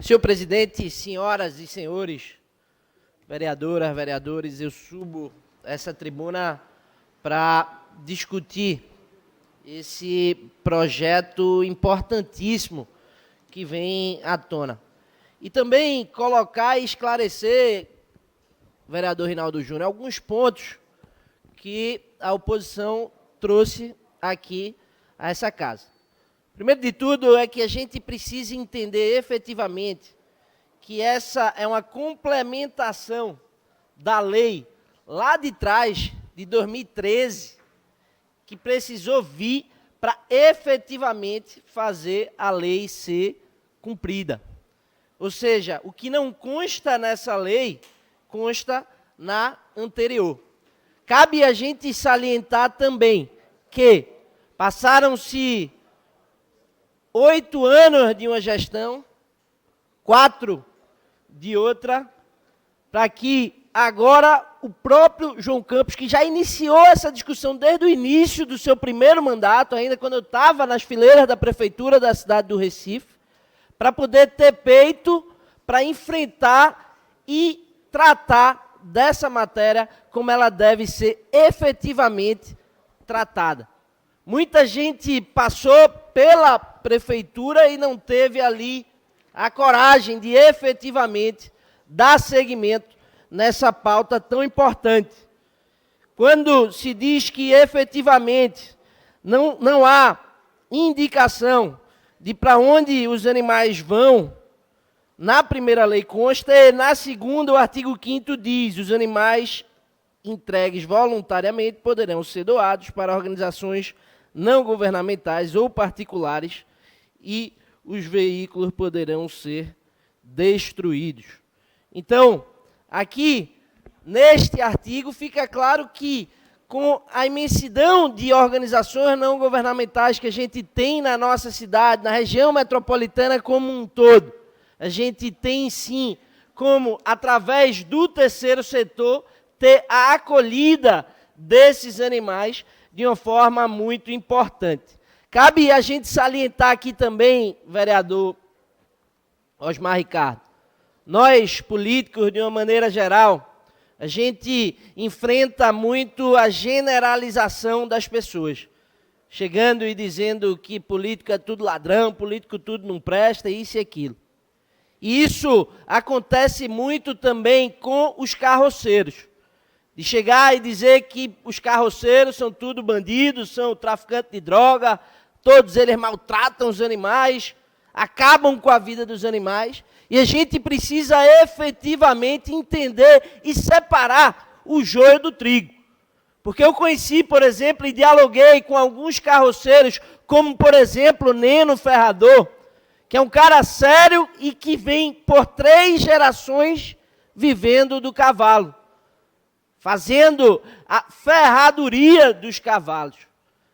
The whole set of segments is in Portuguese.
Senhor presidente, senhoras e senhores, vereadoras, vereadores, eu subo essa tribuna para discutir esse projeto importantíssimo que vem à tona. E também colocar e esclarecer, vereador Rinaldo Júnior, alguns pontos que a oposição trouxe aqui a essa casa. Primeiro de tudo é que a gente precisa entender efetivamente que essa é uma complementação da lei lá de trás, de 2013, que precisou vir para efetivamente fazer a lei ser cumprida. Ou seja, o que não consta nessa lei, consta na anterior. Cabe a gente salientar também que passaram-se 8 anos de uma gestão, 4 de outra, para que agora o próprio João Campos, que já iniciou essa discussão desde o início do seu primeiro mandato, ainda quando eu estava nas fileiras da prefeitura da cidade do Recife, para poder ter peito para enfrentar e tratar dessa matéria como ela deve ser efetivamente tratada. Muita gente passou pela prefeitura e não teve ali a coragem de efetivamente dar seguimento nessa pauta tão importante. Quando se diz que efetivamente não há indicação de para onde os animais vão, na primeira lei consta e na segunda o artigo 5º diz: os animais entregues voluntariamente poderão ser doados para organizações não governamentais ou particulares e os veículos poderão ser destruídos. Então, aqui, neste artigo, fica claro que, com a imensidão de organizações não governamentais que a gente tem na nossa cidade, na região metropolitana como um todo, a gente tem, sim, como, através do terceiro setor, ter a acolhida desses animais de uma forma muito importante. Cabe a gente salientar aqui também, vereador Osmar Ricardo, nós políticos, de uma maneira geral, a gente enfrenta muito a generalização das pessoas, chegando e dizendo que político é tudo ladrão, político tudo não presta, isso e aquilo. E isso acontece muito também com os carroceiros. De chegar e dizer que os carroceiros são tudo bandidos, são traficantes de droga, todos eles maltratam os animais, acabam com a vida dos animais, e a gente precisa efetivamente entender e separar o joio do trigo. Porque eu conheci, por exemplo, e dialoguei com alguns carroceiros, como, por exemplo, Neno Ferrador, que é um cara sério e que vem por 3 gerações vivendo do cavalo, fazendo a ferradoria dos cavalos.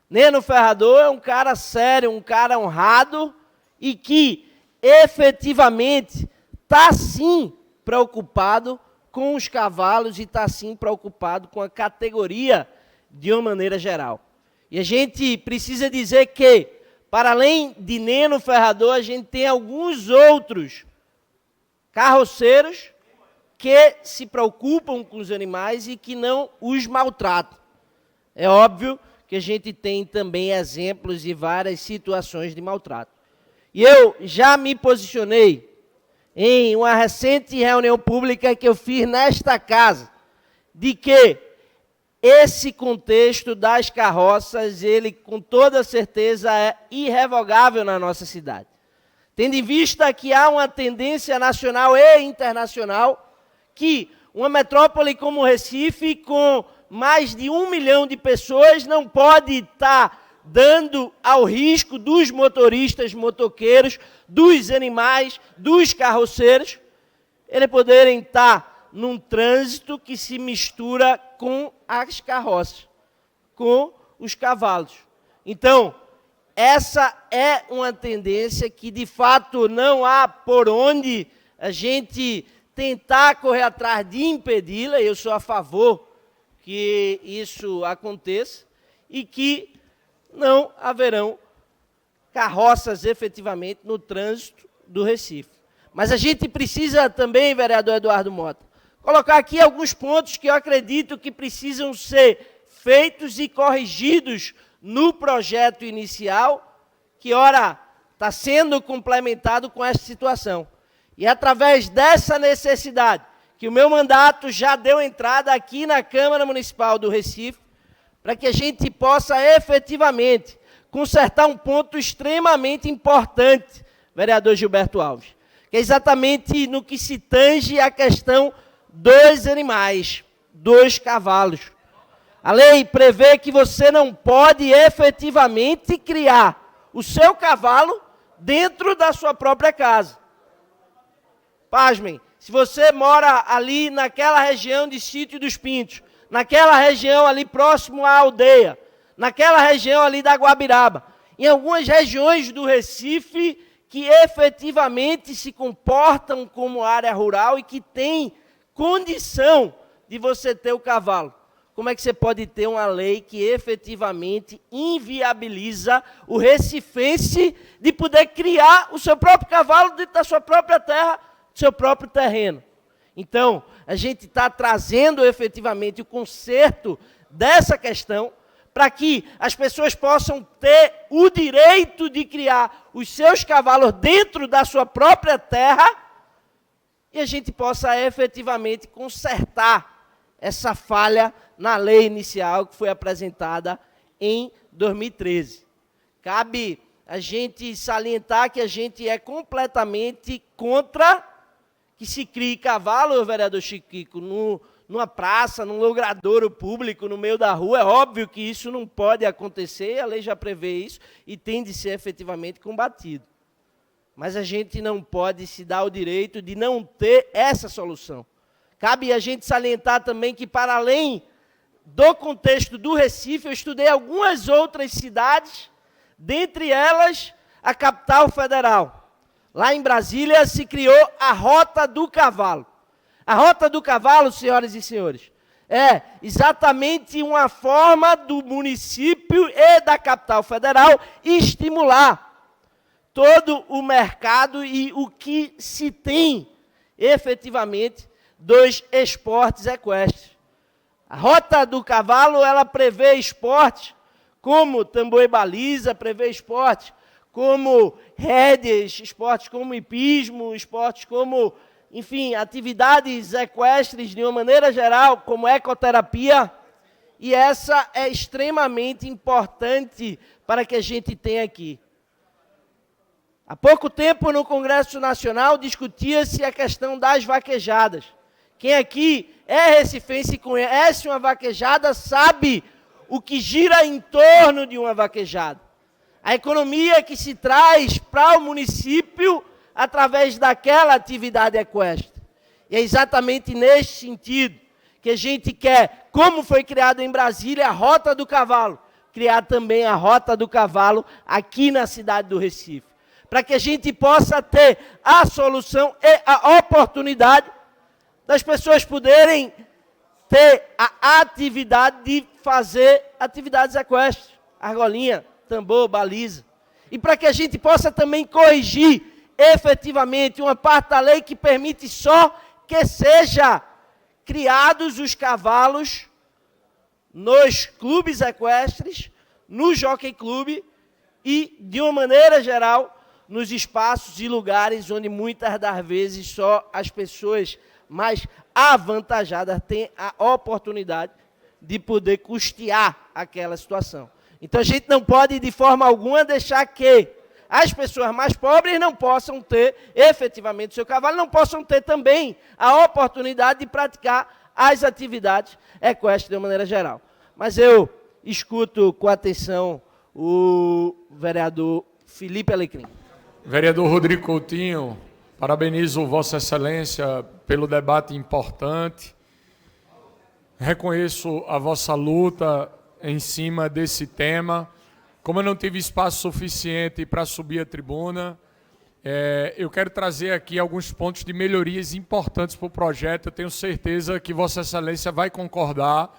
Neno Ferrador é um cara sério, um cara honrado e que efetivamente está sim preocupado com os cavalos e está sim preocupado com a categoria de uma maneira geral. E a gente precisa dizer que, para além de Neno Ferrador, a gente tem alguns outros carroceiros que se preocupam com os animais e que não os maltratam. É óbvio que a gente tem também exemplos e várias situações de maltrato. E eu já me posicionei em uma recente reunião pública que eu fiz nesta casa, de que esse contexto das carroças, ele com toda certeza é irrevogável na nossa cidade. Tendo em vista que há uma tendência nacional e internacional que uma metrópole como Recife, com mais de 1 milhão de pessoas, não pode estar dando ao risco dos motoristas, motoqueiros, dos animais, dos carroceiros, eles poderem estar num trânsito que se mistura com as carroças, com os cavalos. Então, essa é uma tendência que, de fato, não há por onde a gente tentar correr atrás de impedi-la. Eu sou a favor que isso aconteça e que não haverão carroças efetivamente no trânsito do Recife. Mas a gente precisa também, vereador Eduardo Mota, colocar aqui alguns pontos que eu acredito que precisam ser feitos e corrigidos no projeto inicial, que, ora, está sendo complementado com essa situação. E é através dessa necessidade que o meu mandato já deu entrada aqui na Câmara Municipal do Recife, para que a gente possa efetivamente consertar um ponto extremamente importante, vereador Gilberto Alves, que é exatamente no que se tange a questão dos animais, dos cavalos. A lei prevê que você não pode efetivamente criar o seu cavalo dentro da sua própria casa. Pasmem, se você mora ali naquela região de Sítio dos Pintos, naquela região ali próximo à aldeia, naquela região ali da Guabiraba, em algumas regiões do Recife que efetivamente se comportam como área rural e que tem condição de você ter o cavalo. Como é que você pode ter uma lei que efetivamente inviabiliza o recifense de poder criar o seu próprio cavalo dentro da sua própria terra, do seu próprio terreno? Então, a gente está trazendo efetivamente o conserto dessa questão para que as pessoas possam ter o direito de criar os seus cavalos dentro da sua própria terra e a gente possa efetivamente consertar essa falha na lei inicial que foi apresentada em 2013. Cabe a gente salientar que a gente é completamente contra que se crie cavalo, vereador Chiquico, numa praça, num logradouro público, no meio da rua. É óbvio que isso não pode acontecer, a lei já prevê isso e tem de ser efetivamente combatido. Mas a gente não pode se dar o direito de não ter essa solução. Cabe a gente salientar também que, para além do contexto do Recife, eu estudei algumas outras cidades, dentre elas a capital federal. Lá em Brasília se criou a Rota do Cavalo. A Rota do Cavalo, senhoras e senhores, é exatamente uma forma do município e da capital federal estimular todo o mercado e o que se tem efetivamente dos esportes equestres. A Rota do Cavalo, ela prevê esportes como tambor e baliza, prevê esportes como rédeas, esportes como hipismo, esportes como, enfim, atividades equestres de uma maneira geral, como ecoterapia, e essa é extremamente importante para que a gente tenha aqui. Há pouco tempo, no Congresso Nacional, discutia-se a questão das vaquejadas. Quem aqui é recifense e conhece uma vaquejada sabe o que gira em torno de uma vaquejada. A economia que se traz para o município através daquela atividade equestre. E é exatamente nesse sentido que a gente quer, como foi criado em Brasília, a Rota do Cavalo, criar também a Rota do Cavalo aqui na cidade do Recife. Para que a gente possa ter a solução e a oportunidade das pessoas poderem ter a atividade de fazer atividades equestres, argolinha, tambor, baliza. E para que a gente possa também corrigir efetivamente uma parte da lei que permite só que seja criados os cavalos nos clubes equestres, no Jockey Club e, de uma maneira geral, nos espaços e lugares onde muitas das vezes só as pessoas mais avantajadas têm a oportunidade de poder custear aquela situação. Então a gente não pode de forma alguma deixar que as pessoas mais pobres não possam ter efetivamente o seu cavalo, não possam ter também a oportunidade de praticar as atividades equestres de uma maneira geral. Mas eu escuto com atenção o vereador Felipe Alecrim. Vereador Rodrigo Coutinho, parabenizo Vossa Excelência pelo debate importante. Reconheço a vossa luta em cima desse tema. Como eu não tive espaço suficiente para subir a tribuna, eu quero trazer aqui alguns pontos de melhorias importantes para o projeto. Eu tenho certeza que Vossa Excelência vai concordar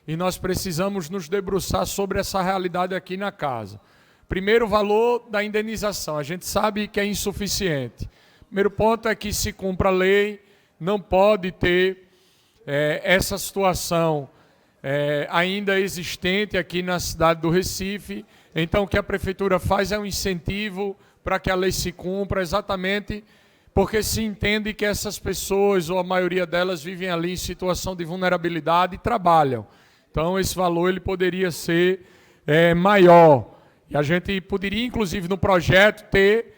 e nós precisamos nos debruçar sobre essa realidade aqui na casa. Primeiro, o valor da indenização. A gente sabe que é insuficiente, Primeiro ponto é que se cumpra a lei, não pode ter essa situação ainda existente aqui na cidade do Recife. Então, o que a Prefeitura faz é um incentivo para que a lei se cumpra, exatamente porque se entende que essas pessoas, ou a maioria delas, vivem ali em situação de vulnerabilidade e trabalham. Então, esse valor ele poderia ser maior. E a gente poderia, inclusive, no projeto, ter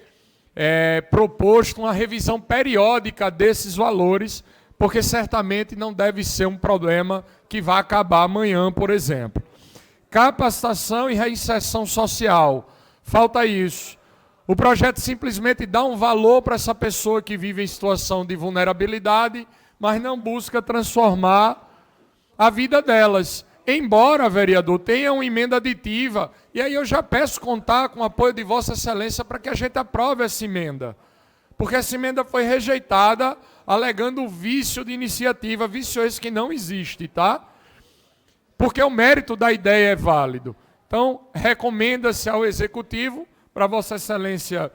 proposto uma revisão periódica desses valores, porque certamente não deve ser um problema que vai acabar amanhã, por exemplo. Capacitação e reinserção social. Falta isso. O projeto simplesmente dá um valor para essa pessoa que vive em situação de vulnerabilidade, mas não busca transformar a vida delas. Embora, vereador, tenha uma emenda aditiva, e aí eu já peço contar com o apoio de Vossa Excelência para que a gente aprove essa emenda. Porque essa emenda foi rejeitada, alegando vício de iniciativa, vício esse que não existe, tá? Porque o mérito da ideia é válido. Então, recomenda-se ao Executivo, para Vossa Excelência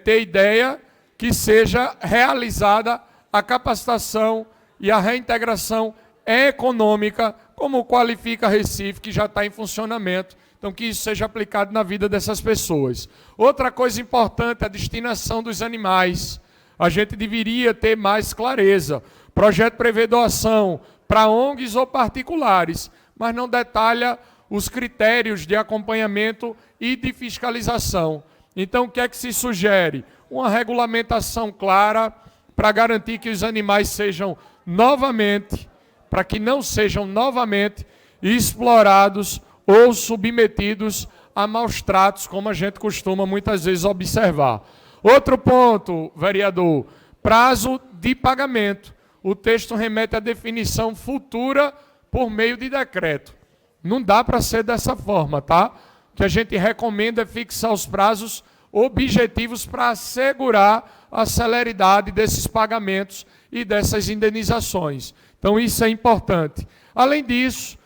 ter ideia, que seja realizada a capacitação e a reintegração econômica, como qualifica Recife, que já está em funcionamento. Então, que isso seja aplicado na vida dessas pessoas. Outra coisa importante, a destinação dos animais. A gente deveria ter mais clareza. O projeto prevê doação para ONGs ou particulares, mas não detalha os critérios de acompanhamento e de fiscalização. Então, o que é que se sugere? Uma regulamentação clara para garantir que os animais sejam novamente, para que não sejam novamente explorados ou submetidos a maus tratos, como a gente costuma muitas vezes observar. Outro ponto, vereador, prazo de pagamento. O texto remete à definição futura por meio de decreto. Não dá para ser dessa forma, tá? O que a gente recomenda é fixar os prazos objetivos para assegurar a celeridade desses pagamentos e dessas indenizações. Então, isso é importante. Além disso,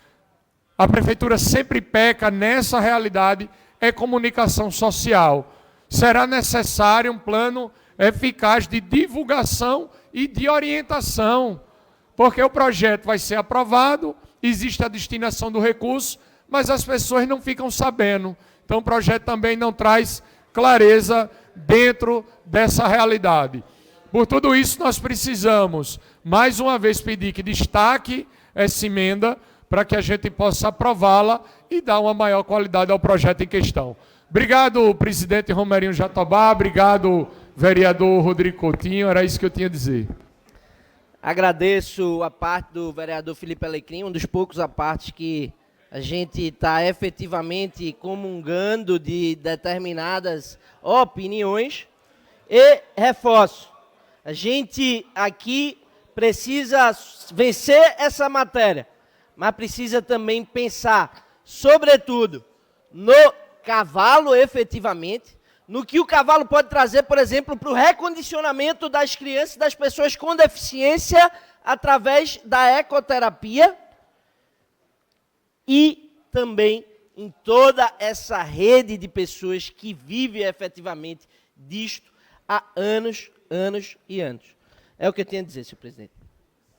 a Prefeitura sempre peca nessa realidade, é comunicação social. Será necessário um plano eficaz de divulgação e de orientação, porque o projeto vai ser aprovado, existe a destinação do recurso, mas as pessoas não ficam sabendo. Então, o projeto também não traz clareza dentro dessa realidade. Por tudo isso, nós precisamos, mais uma vez, pedir que destaque essa emenda para que a gente possa aprová-la e dar uma maior qualidade ao projeto em questão. Obrigado, presidente Romerinho Jatobá. Obrigado, vereador Rodrigo Coutinho. Era isso que eu tinha a dizer. Agradeço a parte do vereador Felipe Alecrim, um dos poucos a parte que a gente está efetivamente comungando de determinadas opiniões. E reforço, a gente aqui precisa vencer essa matéria, mas precisa também pensar, sobretudo, no cavalo efetivamente, no que o cavalo pode trazer, por exemplo, para o recondicionamento das crianças e das pessoas com deficiência através da ecoterapia e também em toda essa rede de pessoas que vivem efetivamente disto há anos, anos e anos. É o que eu tenho a dizer, senhor presidente.